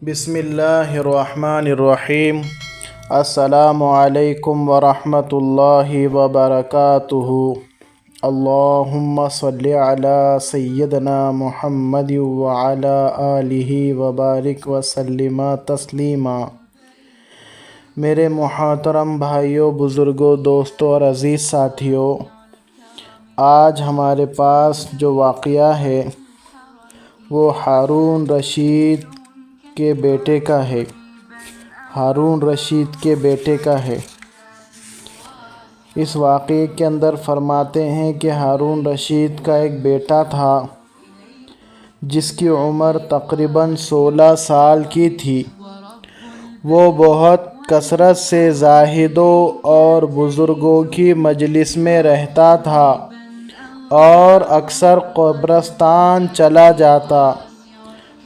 بسم اللہ الرحمن الرحیم۔ السلام علیکم ورحمۃ اللہ وبرکاتہ۔ اللہم صلی علی سیدنا محمد وعلی آلہ وبارک وسلم تسلیما۔ میرے محترم بھائیوں، بزرگوں، دوستوں اور عزیز ساتھیوں، آج ہمارے پاس جو واقعہ ہے وہ ہارون رشید کے بیٹے کا ہے۔ ہارون رشید کے بیٹے کا ہے۔ اس واقعے کے اندر فرماتے ہیں کہ ہارون رشید کا ایک بیٹا تھا جس کی عمر تقریباً 16 سال کی تھی۔ وہ بہت کثرت سے زاہدوں اور بزرگوں کی مجلس میں رہتا تھا اور اکثر قبرستان چلا جاتا۔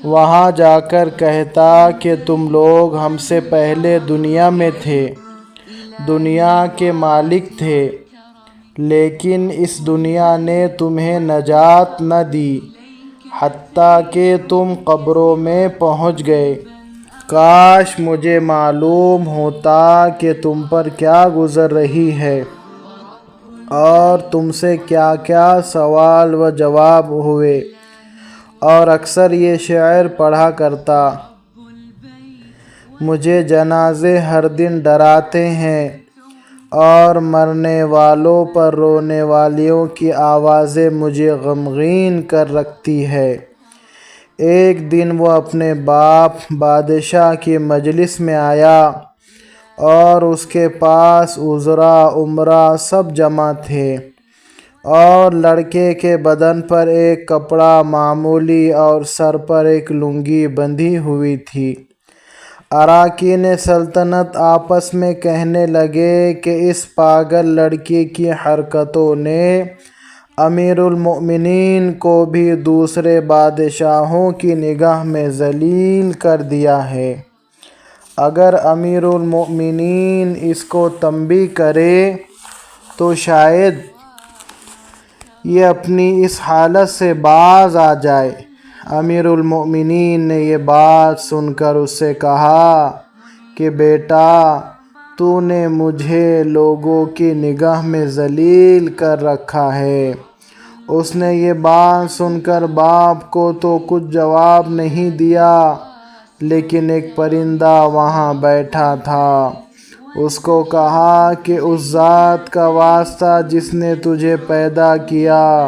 وہاں جا کر کہتا کہ تم لوگ ہم سے پہلے دنیا میں تھے، دنیا کے مالک تھے، لیکن اس دنیا نے تمہیں نجات نہ دی حتیٰ کہ تم قبروں میں پہنچ گئے۔ کاش مجھے معلوم ہوتا کہ تم پر کیا گزر رہی ہے اور تم سے کیا کیا سوال و جواب ہوئے۔ اور اکثر یہ شعر پڑھا کرتا: مجھے جنازے ہر دن ڈراتے ہیں اور مرنے والوں پر رونے والیوں کی آوازیں مجھے غمگین کر رکھتی ہے۔ ایک دن وہ اپنے باپ بادشاہ کی مجلس میں آیا اور اس کے پاس وزراء، امراء سب جمع تھے، اور لڑکے کے بدن پر ایک کپڑا معمولی اور سر پر ایک لنگی بندھی ہوئی تھی۔ اراکین سلطنت آپس میں کہنے لگے کہ اس پاگل لڑکی کی حرکتوں نے امیر المؤمنین کو بھی دوسرے بادشاہوں کی نگاہ میں ذلیل کر دیا ہے۔ اگر امیر المؤمنین اس کو تنبیہ کرے تو شاید یہ اپنی اس حالت سے باز آ جائے۔ امیر المؤمنین نے یہ بات سن کر اس سے کہا کہ بیٹا، تو نے مجھے لوگوں کی نگاہ میں ذلیل کر رکھا ہے۔ اس نے یہ بات سن کر باپ کو تو کچھ جواب نہیں دیا، لیکن ایک پرندہ وہاں بیٹھا تھا۔ اس کو کہا کہ اس ذات کا واسطہ جس نے تجھے پیدا کیا،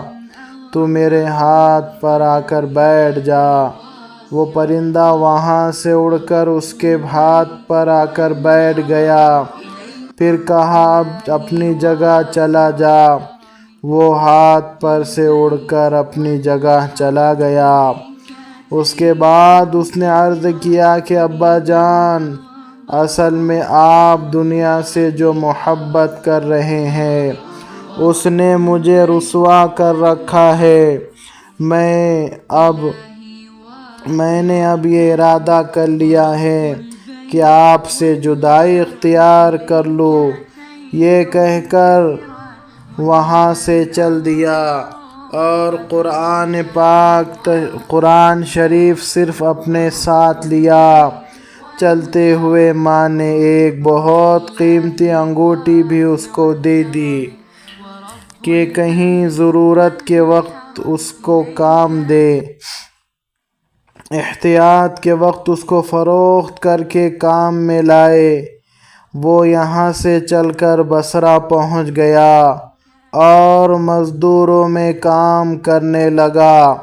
تو میرے ہاتھ پر آ کر بیٹھ جا۔ وہ پرندہ وہاں سے اڑ کر اس کے ہاتھ پر آ کر بیٹھ گیا۔ پھر کہا اب اپنی جگہ چلا جا۔ وہ ہاتھ پر سے اڑ کر اپنی جگہ چلا گیا۔ اس کے بعد اس نے عرض کیا کہ ابا جان، اصل میں آپ دنیا سے جو محبت کر رہے ہیں اس نے مجھے رسوا کر رکھا ہے۔ میں نے اب یہ ارادہ کر لیا ہے کہ آپ سے جدائی اختیار کر لوں۔ یہ کہہ کر وہاں سے چل دیا اور قرآن شریف صرف اپنے ساتھ لیا۔ چلتے ہوئے ماں نے ایک بہت قیمتی انگوٹھی بھی اس کو دے دی کہ کہیں ضرورت کے وقت اس کو کام دے۔ احتیاط کے وقت اس کو فروخت کر کے کام میں لائے۔ وہ یہاں سے چل کر بصرہ پہنچ گیا اور مزدوروں میں کام کرنے لگا۔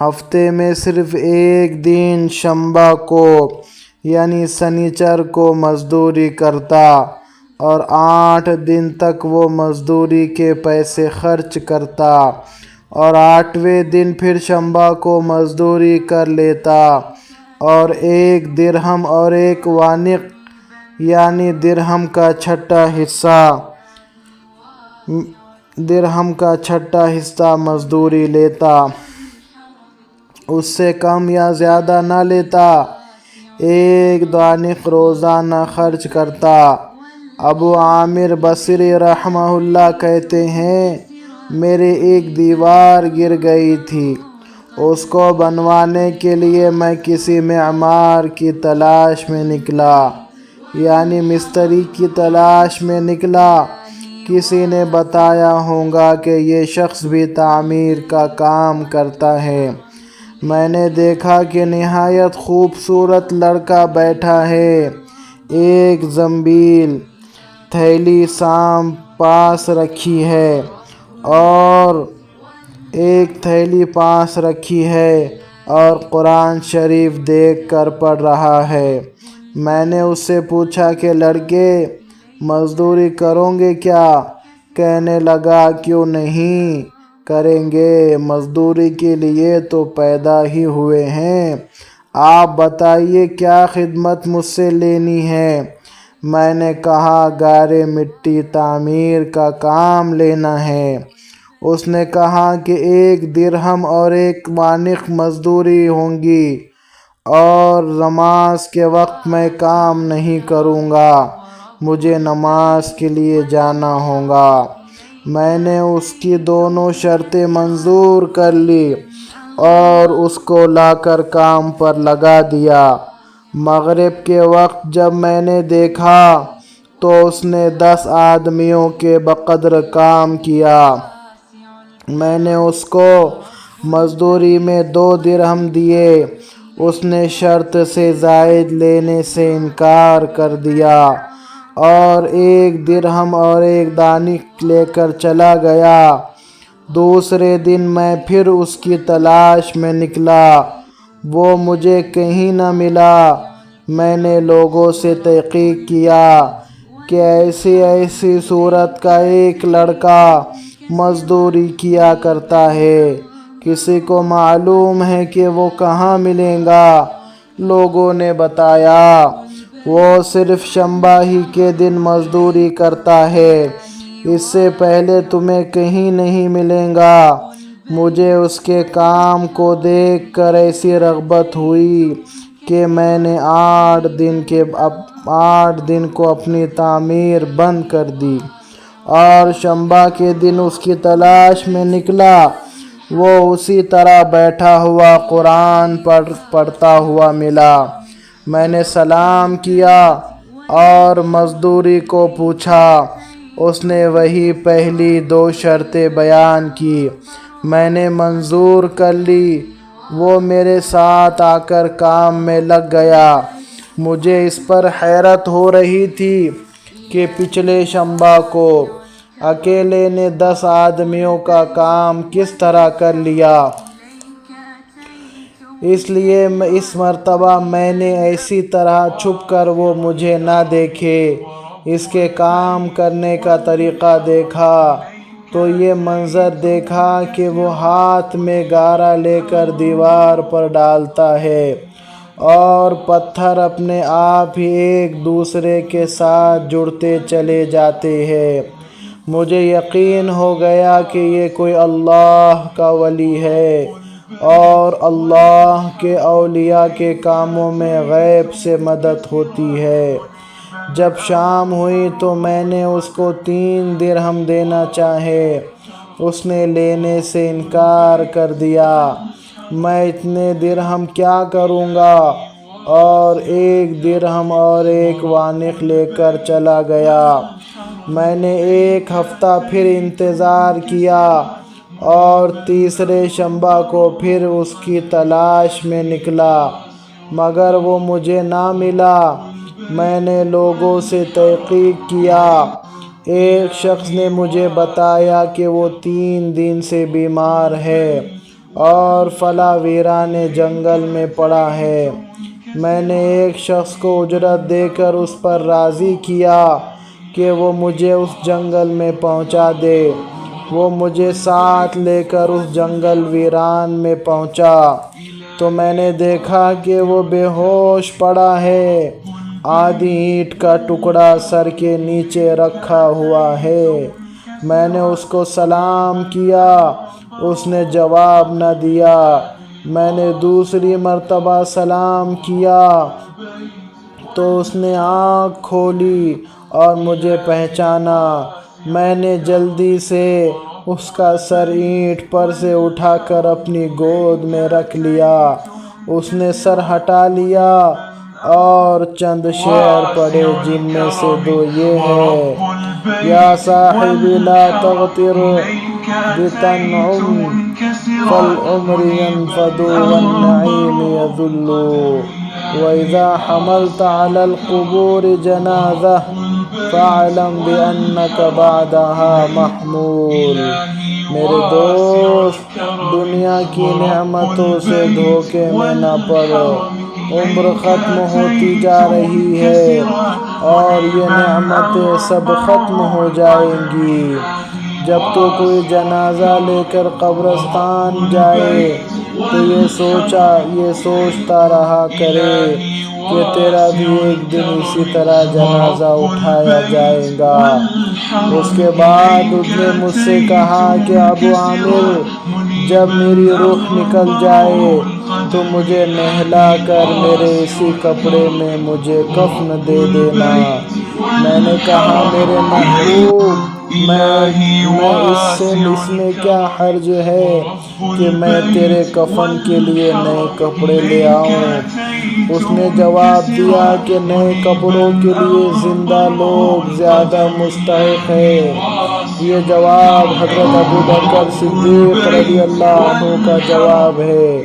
ہفتے میں صرف ایک دن شنبہ کو یعنی سنیچر کو مزدوری کرتا اور 8 دن تک وہ مزدوری کے پیسے خرچ کرتا، اور 8ویں دن پھر شنبہ کو مزدوری کر لیتا اور 1 درہم اور 1 وانق یعنی درہم کا چھٹا حصہ مزدوری لیتا۔ اس سے کم یا زیادہ نہ لیتا۔ 1 دانق روزانہ خرچ کرتا۔ ابو عامر بصری رحمہ اللہ کہتے ہیں میرے ایک دیوار گر گئی تھی، اس کو بنوانے کے لیے میں کسی معمار کی تلاش میں نکلا، یعنی مستری کی تلاش میں نکلا۔ کسی نے بتایا ہوگا کہ یہ شخص بھی تعمیر کا کام کرتا ہے۔ میں نے دیکھا کہ نہایت خوبصورت لڑکا بیٹھا ہے، ایک زنبیل تھیلی پاس رکھی ہے اور ایک تھیلی پاس رکھی ہے اور قرآن شریف دیکھ کر پڑھ رہا ہے۔ میں نے اس سے پوچھا کہ لڑکے، مزدوری کرو گے کیا؟ کہنے لگا کیوں نہیں کریں گے، مزدوری کے لیے تو پیدا ہی ہوئے ہیں۔ آپ بتائیے کیا خدمت مجھ سے لینی ہے؟ میں نے کہا گارے مٹی تعمیر کا کام لینا ہے۔ اس نے کہا کہ 1 درہم اور 1 وانق مزدوری ہوگی، اور نماز کے وقت میں کام نہیں کروں گا، مجھے نماز کے لیے جانا ہوگا۔ میں نے اس کی دونوں شرطیں منظور کر لی اور اس کو لا کر کام پر لگا دیا۔ مغرب کے وقت جب میں نے دیکھا تو اس نے 10 آدمیوں کے بقدر کام کیا۔ میں نے اس کو مزدوری میں 2 درہم دیے، اس نے شرط سے زائد لینے سے انکار کر دیا اور 1 درہم اور 1 دینار لے کر چلا گیا۔ دوسرے دن میں پھر اس کی تلاش میں نکلا، وہ مجھے کہیں نہ ملا۔ میں نے لوگوں سے تحقیق کیا کہ ایسی صورت کا ایک لڑکا مزدوری کیا کرتا ہے، کسی کو معلوم ہے کہ وہ کہاں ملے گا؟ لوگوں نے بتایا وہ صرف شنبہ ہی کے دن مزدوری کرتا ہے، اس سے پہلے تمہیں کہیں نہیں ملے گا۔ مجھے اس کے کام کو دیکھ کر ایسی رغبت ہوئی کہ میں نے 8 دن کو اپنی تعمیر بند کر دی اور شنبہ کے دن اس کی تلاش میں نکلا۔ وہ اسی طرح بیٹھا ہوا قرآن پڑھتا ہوا ملا۔ میں نے سلام کیا اور مزدوری کو پوچھا۔ اس نے وہی پہلی 2 شرطیں بیان کی، میں نے منظور کر لی۔ وہ میرے ساتھ آ کر کام میں لگ گیا۔ مجھے اس پر حیرت ہو رہی تھی کہ پچھلے شنبہ کو اکیلے نے 10 آدمیوں کا کام کس طرح کر لیا، اس لیے اس مرتبہ میں نے ایسی طرح چھپ کر وہ مجھے نہ دیکھے۔ اس کے کام کرنے کا طریقہ دیکھا تو یہ منظر دیکھا کہ وہ ہاتھ میں گارا لے کر دیوار پر ڈالتا ہے اور پتھر اپنے آپ ہی ایک دوسرے کے ساتھ جڑتے چلے جاتے ہیں۔ مجھے یقین ہو گیا کہ یہ کوئی اللہ کا ولی ہے اور اللہ کے اولیاء کے کاموں میں غیب سے مدد ہوتی ہے۔ جب شام ہوئی تو میں نے اس کو 3 درہم دینا چاہے، اس نے لینے سے انکار کر دیا۔ میں اتنے درہم کیا کروں گا، اور 1 درہم اور 1 وانق لے کر چلا گیا۔ میں نے 1 ہفتہ پھر انتظار کیا اور تیسرے شنبہ کو پھر اس کی تلاش میں نکلا، مگر وہ مجھے نہ ملا۔ میں نے لوگوں سے تحقیق کیا۔ ایک شخص نے مجھے بتایا کہ وہ 3 دن سے بیمار ہے اور فلاں ویرانے جنگل میں پڑا ہے۔ میں نے ایک شخص کو اجرت دے کر اس پر راضی کیا کہ وہ مجھے اس جنگل میں پہنچا دے۔ وہ مجھے ساتھ لے کر اس جنگل ویران میں پہنچا تو میں نے دیکھا کہ وہ بے ہوش پڑا ہے، آدھی اینٹ کا ٹکڑا سر کے نیچے رکھا ہوا ہے۔ میں نے اس کو سلام کیا، اس نے جواب نہ دیا۔ میں نے دوسری مرتبہ سلام کیا تو اس نے آنکھ کھولی اور مجھے پہچانا۔ میں نے جلدی سے اس کا سر اینٹ پر سے اٹھا کر اپنی گود میں رکھ لیا۔ اس نے سر ہٹا لیا اور چند شعر پڑھے، جن میں سے دو یہ ہے: یا صاحبی لا تغتر بتنعم فالعمر ينفد والنعيم يذل وإذا حملت على القبور جنازة فاعلم بأنك بعدها محمول۔ میرے دوست، دنیا کی نعمتوں سے دھوکے میں نہ پڑو، عمر ختم ہوتی جا رہی ہے اور یہ نعمتیں سب ختم ہو جائیں گی۔ جب تو کوئی جنازہ لے کر قبرستان جائے تو یہ سوچتا رہا کرے کہ تیرا بھی ایک دن اسی طرح جنازہ اٹھایا جائے گا۔ اس کے بعد اس نے مجھ سے کہا کہ ابو عامر، جب میری روح نکل جائے تو مجھے نہلا کر میرے اسی کپڑے میں مجھے کفن دے دینا۔ میں نے کہا میرے محبوب، اس میں کیا حرج ہے کہ میں تیرے کفن کے لیے نئے کپڑے لے آؤں؟ اس نے جواب دیا کہ نئے کپڑوں کے لیے زندہ لوگ زیادہ مستحق ہیں۔ یہ جواب حضرت ابوبکر صدیق رضی اللہ عنہ کا جواب ہے۔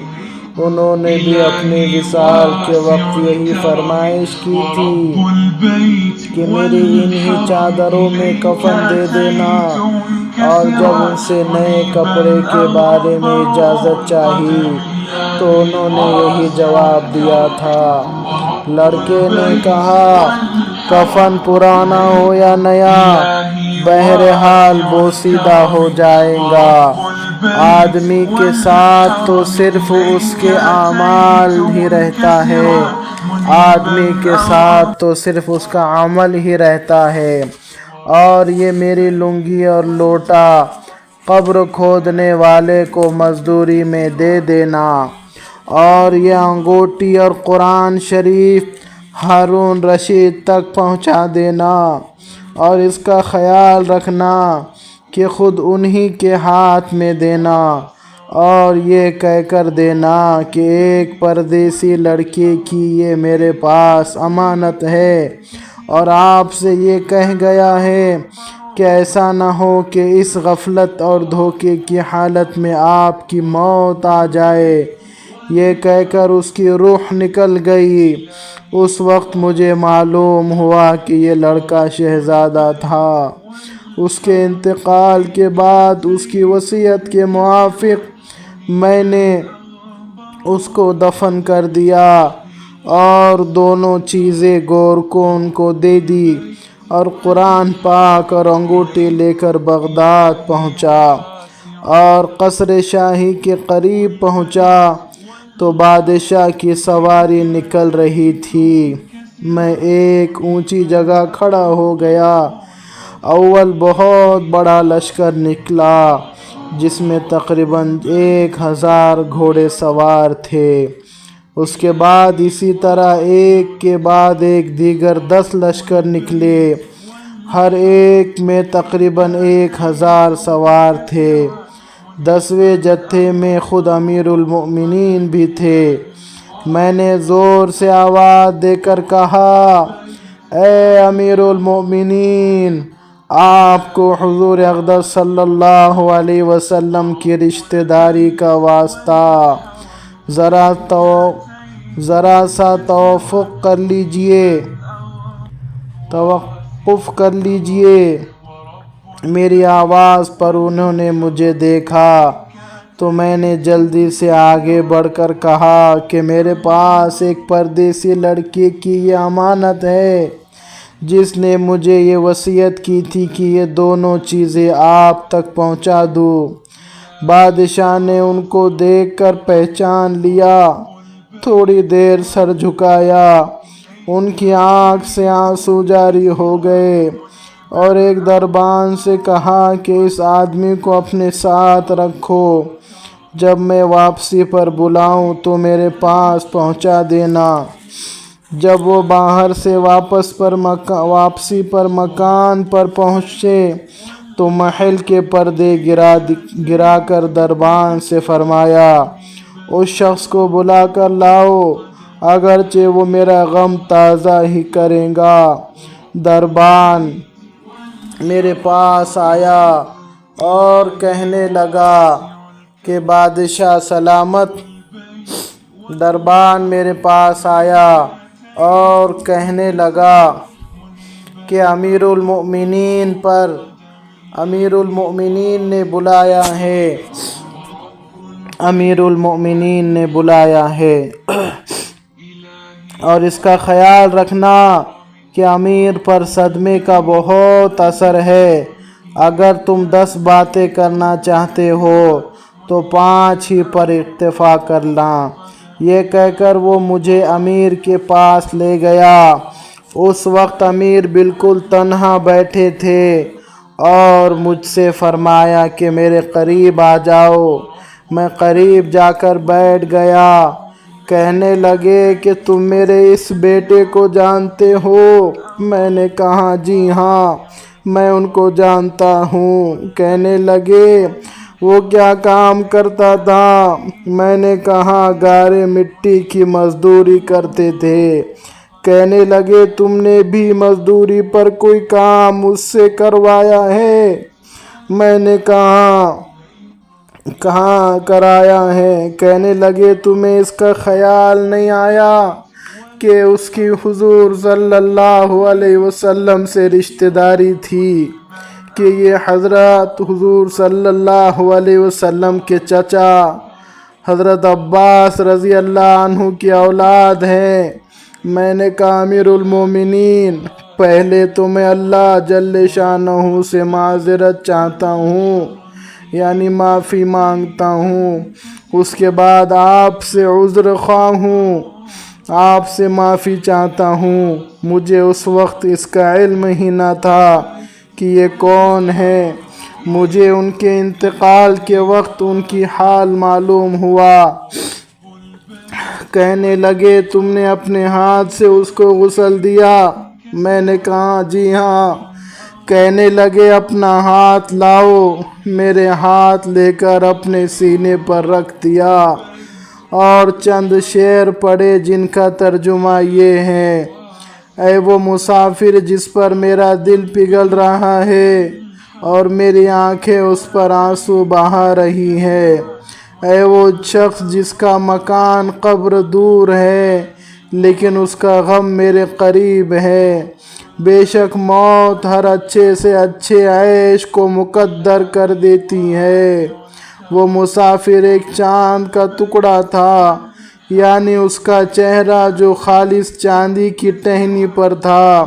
انہوں نے بھی اپنی وصال کے وقت یہی فرمائش کی تھی کہ میری انہی چادروں میں کفن دے دینا، اور جب ان سے نئے کپڑے کے بارے میں اجازت چاہی تو انہوں نے یہی جواب دیا تھا۔ لڑکے نے کہا کفن پرانا ہو یا نیا، بہرحال بوسیدہ ہو جائے گا۔ آدمی کے ساتھ تو صرف اس کے اعمال ہی رہتا ہے، آدمی کے ساتھ تو صرف اس کا عمل ہی رہتا ہے۔ اور یہ میری لنگی اور لوٹا قبر کھودنے والے کو مزدوری میں دے دینا، اور یہ انگوٹھی اور قرآن شریف ہارون رشید تک پہنچا دینا، اور اس کا خیال رکھنا کہ خود انہی کے ہاتھ میں دینا، اور یہ کہہ کر دینا کہ ایک پردیسی لڑکے کی یہ میرے پاس امانت ہے، اور آپ سے یہ کہہ گیا ہے کہ ایسا نہ ہو کہ اس غفلت اور دھوکے کی حالت میں آپ کی موت آ جائے۔ یہ کہہ کر اس کی روح نکل گئی۔ اس وقت مجھے معلوم ہوا کہ یہ لڑکا شہزادہ تھا۔ اس کے انتقال کے بعد اس کی وصیت کے موافق میں نے اس کو دفن کر دیا، اور دونوں چیزیں گورکون کو دے دی، اور قرآن پاک اور انگوٹھی لے کر بغداد پہنچا، اور قصر شاہی کے قریب پہنچا تو بادشاہ کی سواری نکل رہی تھی۔ میں ایک اونچی جگہ کھڑا ہو گیا۔ اول بہت بڑا لشکر نکلا جس میں تقریباً 1000 گھوڑے سوار تھے۔ اس کے بعد اسی طرح ایک کے بعد ایک دیگر 10 لشکر نکلے، ہر ایک میں تقریباً 1000 سوار تھے۔ 10ویں جتھے میں خود امیر المؤمنین بھی تھے۔ میں نے زور سے آواز دے کر کہا، اے امیر المؤمنین، آپ کو حضور اقدس صلی اللہ علیہ وسلم کی رشتہ داری کا واسطہ، ذرا سا توقف کر لیجئے۔ میری آواز پر انہوں نے مجھے دیکھا تو میں نے جلدی سے آگے بڑھ کر کہا کہ میرے پاس ایک پردیسی لڑکے کی یہ امانت ہے جس نے مجھے یہ وصیت کی تھی کہ یہ دونوں چیزیں آپ تک پہنچا دوں۔ بادشاہ نے ان کو دیکھ کر پہچان لیا، تھوڑی دیر سر جھکایا، ان کی آنکھ سے آنسو جاری ہو گئے، اور ایک دربان سے کہا کہ اس آدمی کو اپنے ساتھ رکھو، جب میں واپسی پر بلاؤں تو میرے پاس پہنچا دینا۔ جب وہ باہر سے واپسی پر مکان پر پہنچے تو محل کے پردے گرا کر دربان سے فرمایا اس شخص کو بلا کر لاؤ اگرچہ وہ میرا غم تازہ ہی کرے گا۔ دربان میرے پاس آیا اور کہنے لگا کہ بادشاہ سلامت۔ دربان میرے پاس آیا اور کہنے لگا کہ امیر المؤمنین نے بلایا ہے، امیر المؤمنین نے بلایا ہے، اور اس کا خیال رکھنا کہ امیر پر صدمے کا بہت اثر ہے۔ اگر تم 10 باتیں کرنا چاہتے ہو تو 5 ہی پر اکتفا کرنا۔ یہ کہہ کر وہ مجھے امیر کے پاس لے گیا۔ اس وقت امیر بالکل تنہا بیٹھے تھے اور مجھ سے فرمایا کہ میرے قریب آ جاؤ۔ میں قریب جا کر بیٹھ گیا۔ کہنے لگے کہ تم میرے اس بیٹے کو جانتے ہو؟ میں نے کہا جی ہاں میں ان کو جانتا ہوں۔ کہنے لگے وہ کیا کام کرتا تھا؟ میں نے کہا گارے مٹی کی مزدوری کرتے تھے۔ کہنے لگے تم نے بھی مزدوری پر کوئی کام اس سے کروایا ہے؟ میں نے کہاں کرایا ہے؟ کہنے لگے تمہیں اس کا خیال نہیں آیا کہ اس کی حضور صلی اللہ علیہ وسلم سے رشتہ داری تھی، کہ یہ حضرت حضور صلی اللہ علیہ وسلم کے چچا حضرت عباس رضی اللہ عنہ کی اولاد ہیں؟ میں نے کہا امیر المومنین پہلے تو میں اللہ جل شانہ سے معذرت چاہتا ہوں، یعنی معافی مانگتا ہوں، اس کے بعد آپ سے عذر خواہ ہوں، آپ سے معافی چاہتا ہوں۔ مجھے اس وقت اس کا علم ہی نہ تھا کہ یہ کون ہے۔ مجھے ان کے انتقال کے وقت ان کی حال معلوم ہوا۔ کہنے لگے تم نے اپنے ہاتھ سے اس کو غسل دیا؟ میں نے کہا جی ہاں۔ کہنے لگے اپنا ہاتھ لاؤ۔ میرے ہاتھ لے کر اپنے سینے پر رکھ دیا اور چند شعر پڑھے جن کا ترجمہ یہ ہے: اے وہ مسافر جس پر میرا دل پگھل رہا ہے اور میری آنکھیں اس پر آنسو بہا رہی ہیں، اے وہ شخص جس کا مکان قبر دور ہے لیکن اس کا غم میرے قریب ہے، بے شک موت ہر اچھے سے اچھے عیش کو مقدر کر دیتی ہے۔ وہ مسافر ایک چاند کا ٹکڑا تھا، یعنی اس کا چہرہ جو خالص چاندی کی ٹہنی پر تھا،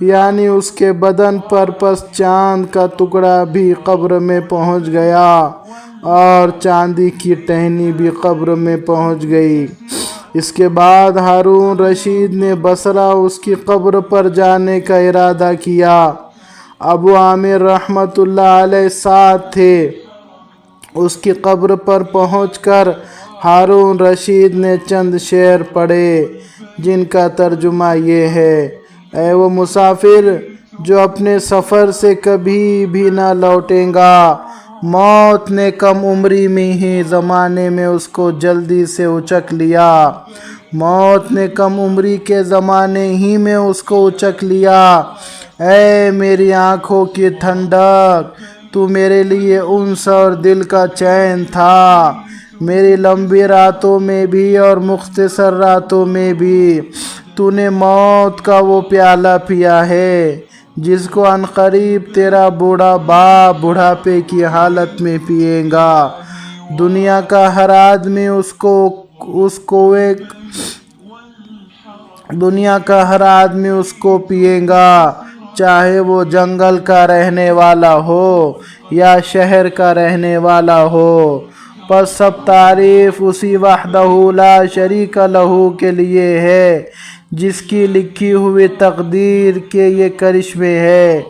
یعنی اس کے بدن پر پس چاند کا ٹکڑا بھی قبر میں پہنچ گیا اور چاندی کی ٹہنی بھی قبر میں پہنچ گئی۔ اس کے بعد ہارون رشید نے بصرہ اس کی قبر پر جانے کا ارادہ کیا۔ ابو عامر رحمۃ اللہ علیہ ساتھ تھے۔ اس کی قبر پر پہنچ کر ہارون رشید نے چند شعر پڑھے جن کا ترجمہ یہ ہے: اے وہ مسافر جو اپنے سفر سے کبھی بھی نہ لوٹے گا، موت نے کم عمری میں ہی زمانے میں اس کو جلدی سے اچک لیا، موت نے کم عمری کے زمانے ہی میں اس کو اچک لیا۔ اے میری آنکھوں کی ٹھنڈک، تو میرے لیے انس اور دل کا چین تھا، میری لمبی راتوں میں بھی اور مختصر راتوں میں بھی تو نے موت کا وہ پیالہ پیا ہے جس کو عنقریب تیرا بوڑھا باپ بڑھاپے کی حالت میں پیے گا۔ دنیا کا ہر آدمی اس کو پیے گا، چاہے وہ جنگل کا رہنے والا ہو یا شہر کا رہنے والا ہو۔ پس سب تعریف اسی وحدہ لا شریک لہ کے لیے ہے جس کی لکھی ہوئی تقدیر کے یہ کرشمے ہے۔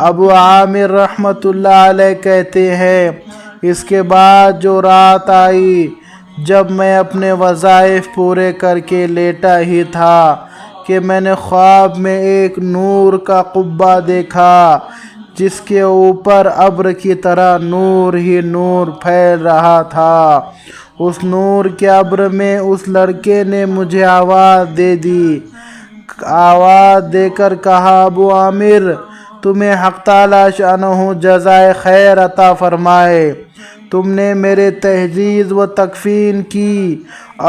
ابو عامر رحمۃ اللہ علیہ کہتے ہیں اس کے بعد جو رات آئی جب میں اپنے وظائف پورے کر کے لیٹا ہی تھا کہ میں نے خواب میں ایک نور کا قبہ دیکھا جس کے اوپر ابر کی طرح نور ہی نور پھیل رہا تھا۔ اس نور کے ابر میں اس لڑکے نے مجھے آواز دے دی، آواز دے کر کہا، ابو عامر، تمہیں حق تعالیٰ شانہ جزائے خیر عطا فرمائے، تم نے میرے تجہیز و تکفین کی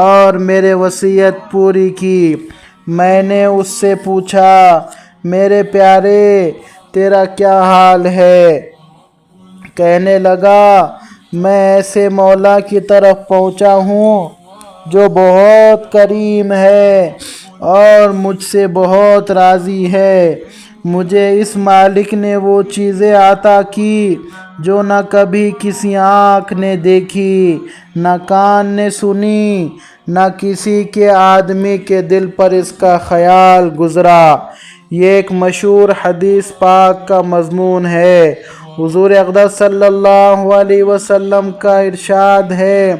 اور میرے وصیت پوری کی۔ میں نے اس سے پوچھا، میرے پیارے، تیرا کیا حال ہے؟ کہنے لگا، میں ایسے مولا کی طرف پہنچا ہوں جو بہت کریم ہے اور مجھ سے بہت راضی ہے۔ مجھے اس مالک نے وہ چیزیں عطا کی جو نہ کبھی کسی آنکھ نے دیکھی، نہ کان نے سنی، نہ کسی کے آدمی کے دل پر اس کا خیال گزرا۔ یہ ایک مشہور حدیث پاک کا مضمون ہے۔ حضور اقدس صلی اللہ علیہ وسلم کا ارشاد ہے،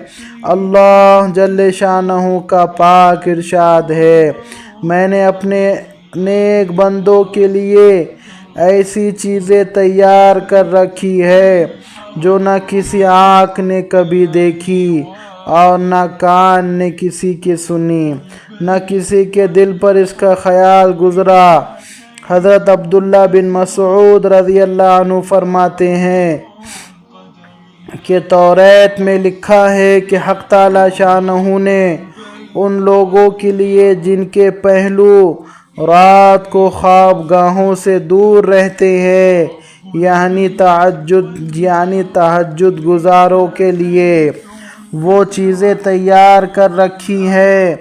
اللہ جل شانہ کا پاک ارشاد ہے، میں نے اپنے نیک بندوں کے لیے ایسی چیزیں تیار کر رکھی ہے جو نہ کسی آنکھ نے کبھی دیکھی اور نہ کان نے کسی کی سنی، نہ کسی کے دل پر اس کا خیال گزرا۔ حضرت عبداللہ بن مسعود رضی اللہ عنہ فرماتے ہیں کہ توریت میں لکھا ہے کہ حق تعالیٰ شانہ نے ان لوگوں کے لیے جن کے پہلو رات کو خواب گاہوں سے دور رہتے ہیں، یعنی تہجد گزاروں کے لیے وہ چیزیں تیار کر رکھی ہیں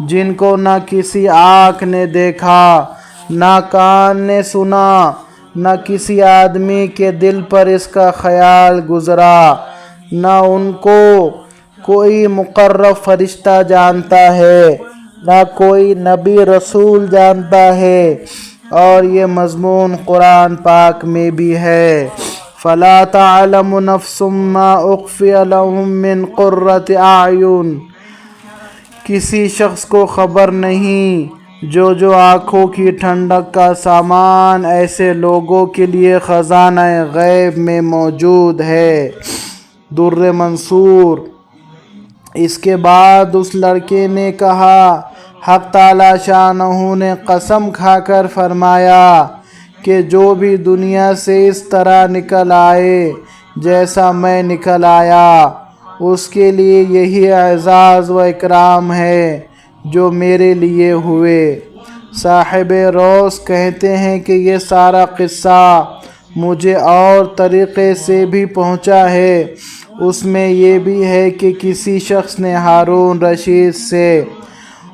جن کو نہ کسی آنکھ نے دیکھا، نہ کان نے سنا، نہ کسی آدمی کے دل پر اس کا خیال گزرا، نہ ان کو کوئی مقرب فرشتہ جانتا ہے، نہ کوئی نبی رسول جانتا ہے، اور یہ مضمون قرآن پاک میں بھی ہے، فَلَا تَعْلَمُ نَفْسٌ مَّا أُخْفِيَ لَهُم مِّن قُرَّةِ أَعْيُنٍ۔ کسی شخص کو خبر نہیں جو آنکھوں کی ٹھنڈک کا سامان ایسے لوگوں کے لیے خزانہ غیب میں موجود ہے۔ در منصور۔ اس کے بعد اس لڑکے نے کہا، حق تعالیٰ شانہ نے قسم کھا کر فرمایا کہ جو بھی دنیا سے اس طرح نکل آئے جیسا میں نکل آیا، اس کے لیے یہی اعزاز و اکرام ہے جو میرے لیے ہوئے۔ صاحب روض کہتے ہیں کہ یہ سارا قصہ مجھے اور طریقے سے بھی پہنچا ہے۔ اس میں یہ بھی ہے کہ کسی شخص نے ہارون رشید سے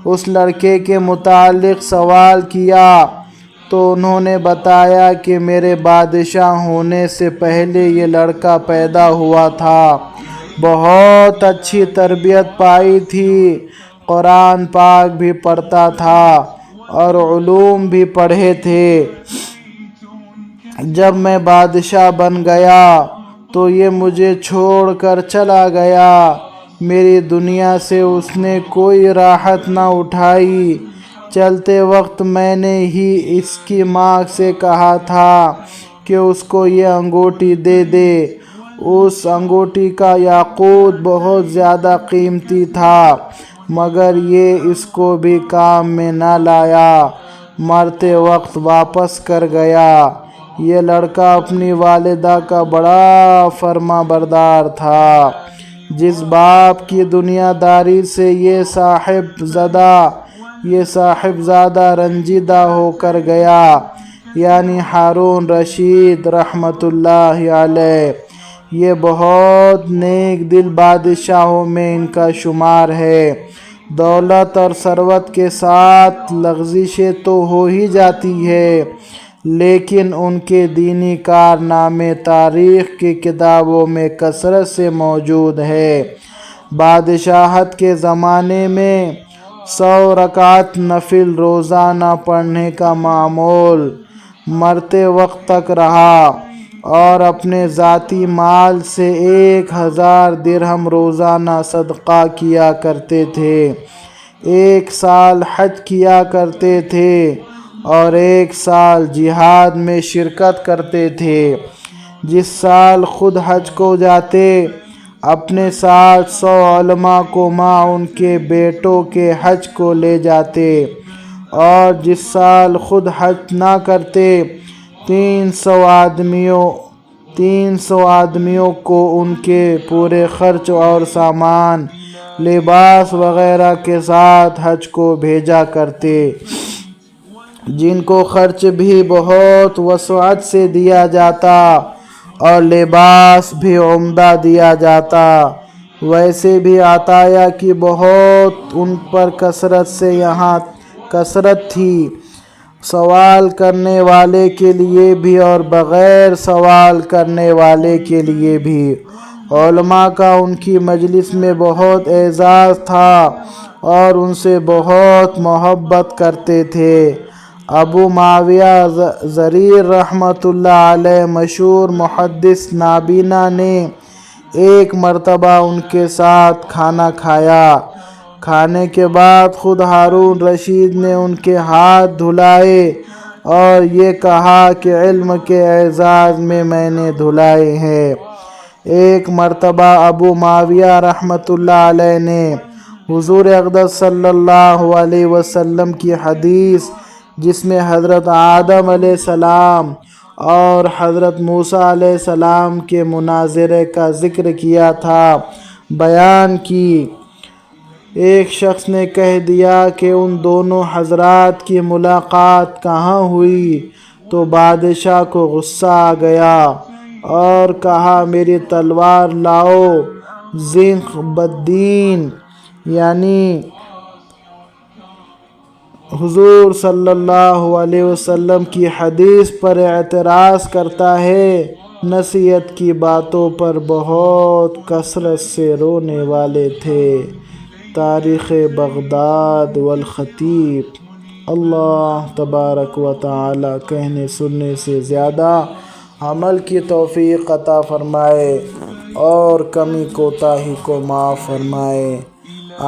اس لڑکے کے متعلق سوال کیا تو انہوں نے بتایا کہ میرے بادشاہ ہونے سے پہلے یہ لڑکا پیدا ہوا تھا، بہت اچھی تربیت پائی تھی، قرآن پاک بھی پڑھتا تھا اور علوم بھی پڑھے تھے۔ جب میں بادشاہ بن گیا تو یہ مجھے چھوڑ کر چلا گیا، میری دنیا سے اس نے کوئی راحت نہ اٹھائی۔ چلتے وقت میں نے ہی اس کی ماں سے کہا تھا کہ اس کو یہ انگوٹھی دے دے۔ اس انگوٹھی کا یاقوت بہت زیادہ قیمتی تھا، مگر یہ اس کو بھی کام میں نہ لایا، مرتے وقت واپس کر گیا۔ یہ لڑکا اپنی والدہ کا بڑا فرما بردار تھا۔ جس باپ کی دنیا داری سے یہ صاحبزادہ رنجیدہ ہو کر گیا، یعنی ہارون رشید رحمۃ اللہ علیہ، یہ بہت نیک دل بادشاہوں میں ان کا شمار ہے۔ دولت اور ثروت کے ساتھ لغزشیں تو ہو ہی جاتی ہے، لیکن ان کے دینی کارنامے تاریخ کی کتابوں میں کثرت سے موجود ہے۔ بادشاہت کے زمانے میں 100 رکعت نفل روزانہ پڑھنے کا معمول مرتے وقت تک رہا، اور اپنے ذاتی مال سے 1000 درہم روزانہ صدقہ کیا کرتے تھے، 1 سال حج کیا کرتے تھے، اور 1 سال جہاد میں شرکت کرتے تھے۔ جس سال خود حج کو جاتے اپنے ساتھ 100 علماء کو مع ان کے بیٹوں کے حج کو لے جاتے، اور جس سال خود حج نہ کرتے 300 آدمیوں کو ان کے پورے خرچ اور سامان، لباس وغیرہ کے ساتھ حج کو بھیجا کرتے، جن کو خرچ بھی بہت وسعت سے دیا جاتا اور لباس بھی عمدہ دیا جاتا۔ ویسے بھی عطایا کی بہت ان پر کثرت تھی، سوال کرنے والے کے لیے بھی اور بغیر سوال کرنے والے کے لیے بھی۔ علماء کا ان کی مجلس میں بہت اعزاز تھا اور ان سے بہت محبت کرتے تھے۔ ابو معاویہ ضریر رحمۃ اللہ علیہ مشہور محدث نابینا نے ایک مرتبہ ان کے ساتھ کھانا کھایا۔ کھانے کے بعد خود ہارون رشید نے ان کے ہاتھ دھلائے اور یہ کہا کہ علم کے اعزاز میں نے دھلائے ہیں۔ ایک مرتبہ ابو معاویہ رحمۃ اللہ علیہ نے حضور اقدس صلی اللہ علیہ وسلم کی حدیث جس میں حضرت آدم علیہ السلام اور حضرت موسیٰ علیہ السلام کے مناظرے کا ذکر کیا تھا بیان کی۔ ایک شخص نے کہہ دیا کہ ان دونوں حضرات کی ملاقات کہاں ہوئی؟ تو بادشاہ کو غصہ آ گیا اور کہا میری تلوار لاؤ۔ زنخ بدین یعنی حضور صلی اللہ علیہ وسلم کی حدیث پر اعتراض کرتا ہے، نصیحت کی باتوں پر بہت کثرت سے رونے والے تھے۔ تاریخ بغداد والخطیب۔ اللہ تبارک و تعالی کہنے سننے سے زیادہ عمل کی توفیق عطا فرمائے اور کمی کوتاہی کو معاف فرمائے۔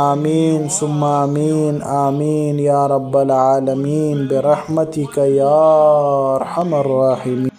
آمین ثم آمین آمین یا رب العالمین برحمتک یا ارحم الراحمین۔